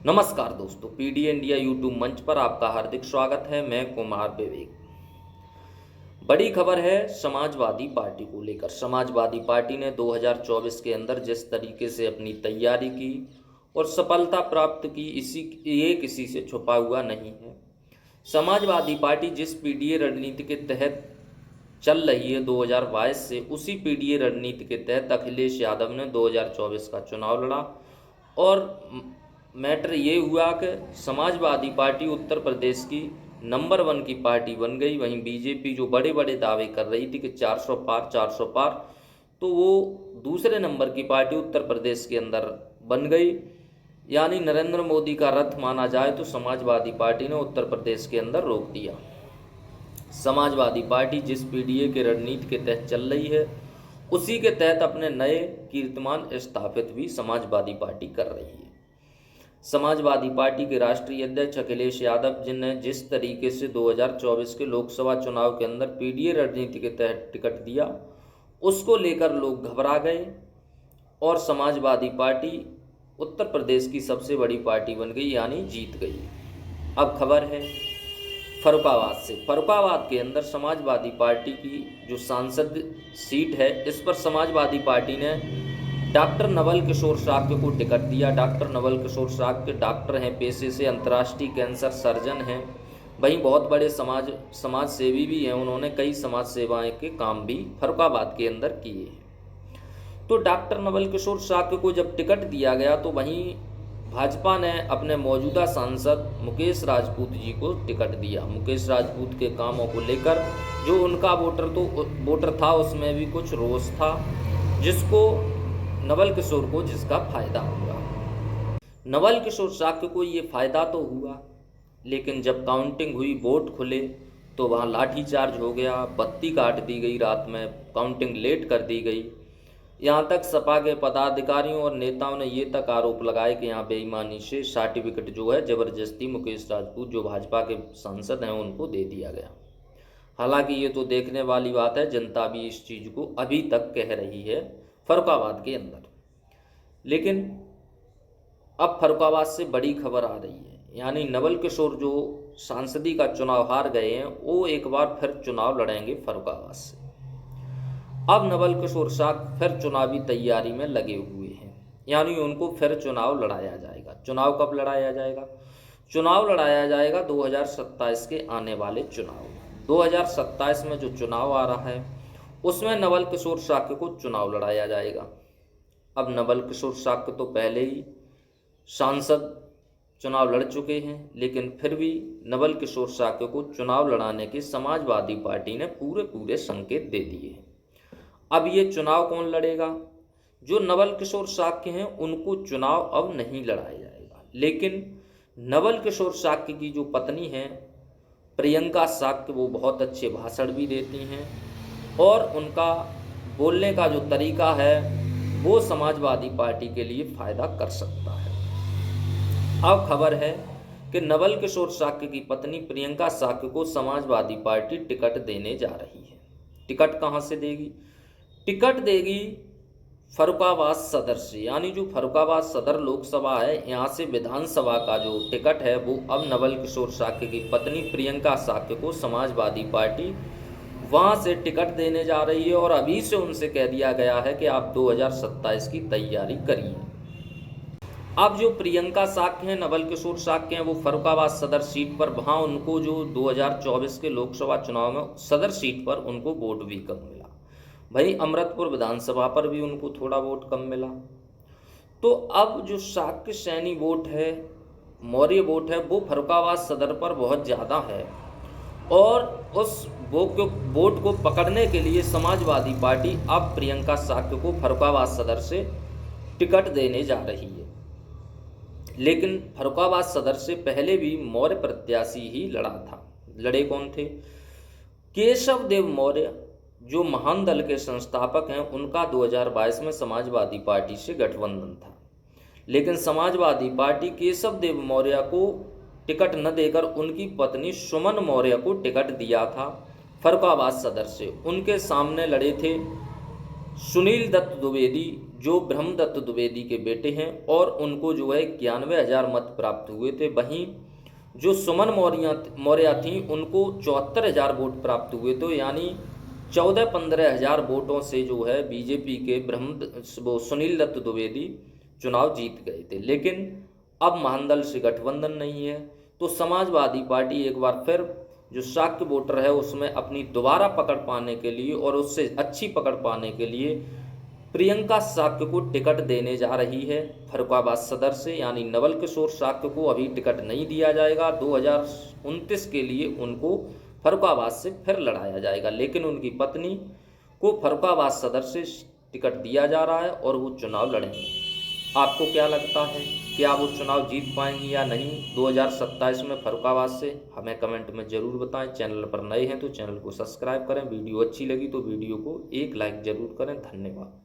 नमस्कार दोस्तों, PD India YouTube मंच पर आपका हार्दिक स्वागत है। मैं कुमार विवेक। बड़ी खबर है समाजवादी पार्टी को लेकर। समाजवादी पार्टी ने 2024 के अंदर जिस तरीके से अपनी तैयारी की और सफलता प्राप्त की, ये किसी से छुपा हुआ नहीं है। समाजवादी पार्टी जिस पीडीए रणनीति के तहत चल रही है 2022 से, उसी पीडीए रणनीति के तहत अखिलेश यादव ने 2024 का चुनाव लड़ा और मैटर ये हुआ कि समाजवादी पार्टी उत्तर प्रदेश की नंबर 1 की पार्टी बन गई। वहीं बीजेपी जो बड़े बड़े दावे कर रही थी कि 400 पार 400 पार, तो वो दूसरे नंबर की पार्टी उत्तर प्रदेश के अंदर बन गई। यानी नरेंद्र मोदी का रथ माना जाए तो समाजवादी पार्टी ने उत्तर प्रदेश के अंदर रोक दिया। समाजवादी पार्टी जिस पीडीए के रणनीति के तहत चल रही है, उसी के तहत अपने नए कीर्तिमान स्थापित भी समाजवादी पार्टी कर रही है। समाजवादी पार्टी के राष्ट्रीय अध्यक्ष अखिलेश यादव जिन्हें जिस तरीके से 2024 के लोकसभा चुनाव के अंदर पीडीए रणनीति के तहत टिकट दिया, उसको लेकर लोग घबरा गए और समाजवादी पार्टी उत्तर प्रदेश की सबसे बड़ी पार्टी बन गई, यानी जीत गई। अब खबर है फर्रुखाबाद से। फर्रुखाबाद के अंदर समाजवादी पार्टी की जो सांसद सीट है, इस पर समाजवादी पार्टी ने डॉक्टर नवल किशोर शाक्य को टिकट दिया। डॉक्टर नवल किशोर शाक्य डॉक्टर हैं पेशे से, अंतर्राष्ट्रीय कैंसर सर्जन हैं, वहीं बहुत बड़े समाज सेवी भी हैं। उन्होंने कई समाज सेवाएं के काम भी फर्रुखाबाद के अंदर किए हैं। तो डॉक्टर नवल किशोर शाक्य को जब टिकट दिया गया, तो वहीं भाजपा ने अपने मौजूदा सांसद मुकेश राजपूत जी को टिकट दिया। मुकेश राजपूत के कामों को लेकर जो उनका वोटर था, उसमें भी कुछ रोष था, जिसको नवल किशोर को जिसका फायदा हुआ। नवल किशोर शाक्य को ये फायदा तो हुआ, लेकिन जब काउंटिंग हुई, वोट खुले, तो वहाँ लाठीचार्ज हो गया, बत्ती काट दी गई रात में, काउंटिंग लेट कर दी गई। यहाँ तक सपा के पदाधिकारियों और नेताओं ने ये तक आरोप लगाए कि यहाँ बेईमानी से सर्टिफिकेट जो है जबरदस्ती मुकेश राजपूत जो भाजपा के सांसद हैं उनको दे दिया गया। हालांकि ये तो देखने वाली बात है, जनता भी इस चीज़ को अभी तक कह रही है फर्रुखाबाद के अंदर। लेकिन अब फर्रुखाबाद से बड़ी खबर आ रही है, यानी नवल किशोर जो सांसदी का चुनाव हार गए हैं, वो एक बार फिर चुनाव लड़ेंगे फर्रुखाबाद से। अब नवल किशोर शाक्य फिर चुनावी तैयारी में लगे हुए हैं, यानी उनको फिर चुनाव लड़ाया जाएगा। चुनाव कब लड़ाया जाएगा? चुनाव लड़ाया जाएगा 2027 के आने वाले चुनाव। 2027 में जो चुनाव आ रहा है, उसमें नवल किशोर शाक्य को चुनाव लड़ाया जाएगा। अब नवल किशोर शाक्य तो पहले ही सांसद चुनाव लड़ चुके हैं, लेकिन फिर भी नवल किशोर शाक्य को चुनाव लड़ाने के समाजवादी पार्टी ने पूरे संकेत दे दिए हैं। अब ये चुनाव कौन लड़ेगा? जो नवल किशोर शाक्य हैं उनको चुनाव अब नहीं लड़ाया जाएगा, लेकिन नवल किशोर शाक्य की जो पत्नी हैं प्रियंका शाक्य, वो बहुत अच्छे भाषण भी देती हैं और उनका बोलने का जो तरीका है वो समाजवादी पार्टी के लिए फायदा कर सकता है। अब खबर है कि नवल किशोर शाक्य की पत्नी प्रियंका शाक्य को समाजवादी पार्टी टिकट देने जा रही है। टिकट कहां से देगी? टिकट देगी फर्रुखाबाद सदर से, यानी जो फर्रुखाबाद सदर लोकसभा है, यहाँ से विधानसभा का जो टिकट है वो अब नवल किशोर शाक्य की पत्नी प्रियंका शाक्य को समाजवादी पार्टी वहाँ से टिकट देने जा रही है। और अभी से उनसे कह दिया गया है कि आप 2027 की तैयारी करिए। अब जो प्रियंका शाक्य हैं, नवल किशोर शाक्य हैं, वो फर्रुखाबाद सदर सीट पर, वहाँ उनको जो 2024 के लोकसभा चुनाव में सदर सीट पर उनको वोट भी कम मिला। भाई अमृतपुर विधानसभा पर भी उनको थोड़ा वोट कम मिला। तो अब जो शाक्य सैनी वोट है, मौर्य वोट है, वो फर्रुखाबाद सदर पर बहुत ज़्यादा है और उस वोट को पकड़ने के लिए समाजवादी पार्टी अब प्रियंका शाक्य को फर्रुखाबाद सदर से टिकट देने जा रही है। लेकिन फर्रुखाबाद सदर से पहले भी मौर्य प्रत्याशी ही लड़ा था। लड़े कौन थे? केशव देव मौर्य जो महान दल के संस्थापक हैं, उनका 2022 में समाजवादी पार्टी से गठबंधन था, लेकिन समाजवादी पार्टी केशव देव मौर्य को टिकट न देकर उनकी पत्नी सुमन मौर्य को टिकट दिया था फर्रुखाबाद सदर से। उनके सामने लड़े थे सुनील दत्त द्विवेदी जो ब्रह्मदत्त द्विवेदी के बेटे हैं, और उनको जो है 91,000 मत प्राप्त हुए थे। वहीं जो सुमन मौर्य थी उनको 74,000 वोट प्राप्त हुए थे, यानी 14-15 हज़ार वोटों से जो है बीजेपी के वो सुनील दत्त द्विवेदी चुनाव जीत गए थे। लेकिन अब महादल से गठबंधन नहीं है, तो समाजवादी पार्टी एक बार फिर जो शाक्य वोटर है उसमें अपनी दोबारा पकड़ पाने के लिए और उससे अच्छी पकड़ पाने के लिए प्रियंका शाक्य को टिकट देने जा रही है फर्रुखाबाद सदर से, यानी नवल किशोर शाक्य को अभी टिकट नहीं दिया जाएगा। 2029 के लिए उनको फर्रुखाबाद से फिर लड़ाया जाएगा, लेकिन उनकी पत्नी को फर्रुखाबाद सदर से टिकट दिया जा रहा है और वो चुनाव लड़ेंगे। आपको क्या लगता है, क्या वो चुनाव जीत पाएंगी या नहीं 2027 में फर्रुखाबाद से? हमें कमेंट में ज़रूर बताएं। चैनल पर नए हैं तो चैनल को सब्सक्राइब करें, वीडियो अच्छी लगी तो वीडियो को एक लाइक ज़रूर करें। धन्यवाद।